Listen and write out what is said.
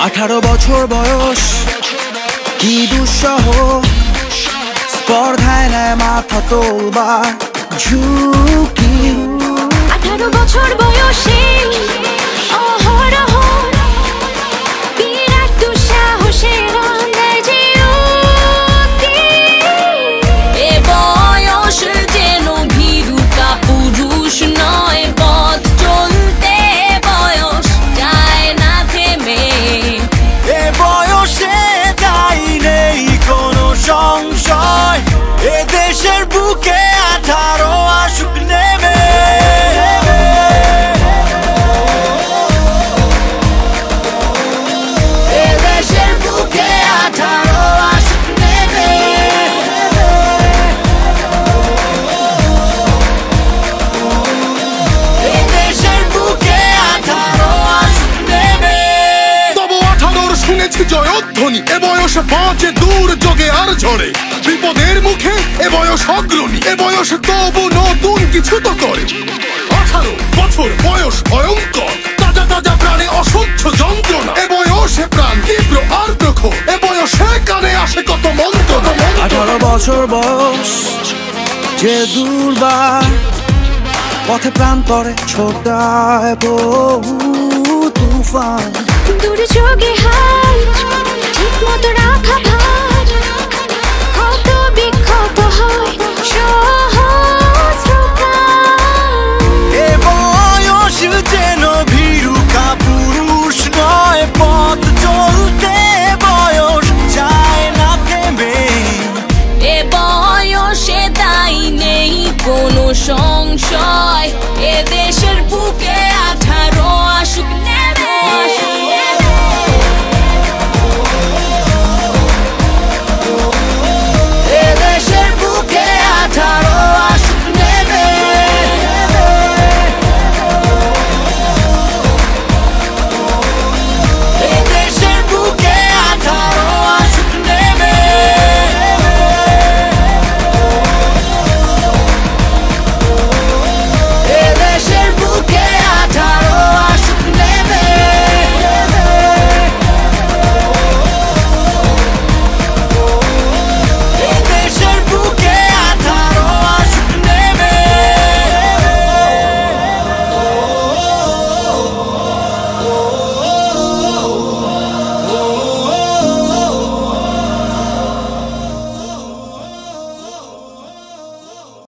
18 বছর বয়স কি দুঃসহ, স্পর্ধায় নেয় মাথা তোলবার ঝুঁকি। 18 বছর বয়সে অহরহ বিরাট দুঃসাহসের যে উক্তি। এ বয়স যেন ভীরুকা পুরুষ নয়, পথ চলতে বয়স যায় না থেমে। এ বয়সে তাই নেই কোনো সংশয়, এ দেশের বুকে 18 আসুক নেমে। এ দেশের বুকে 18 আসুক নেমে। এ দেশের বুকে 18 আসুক নেমে। তবু 18 শুনেছি জয়ধ্বনি, এ বয়সে বাঁচে দুর্যোগে আর ঝড়ে। বিপদের মুখে এ বয়স অগ্রণী, এ বয়সে তবু নতুন কিছু তো করে। 18 বছর বয়স ভয়ঙ্কর, তাজা তাজা প্রাণে অসহ্য যন্ত্রণা। এ বয়সে প্রাণ তীব্র আর প্রখর, এ বয়সে কানে আসে কত মন্ত্র। 18 বছর বয়স যে দুর্বার, পথে প্রান্তরে ছোটায় বহু তুফান। দুর্যোগে হাত ঠিক মতো রাখা ভার, কত বিক্ষত হয় সহস্রকাল। এ বয়স যেন ভীরুকা পুরুষ নয়, পথ চলতে বয়স যায় না থেমে। এ বয়সে তাই নেই কোনো সংশয়, এ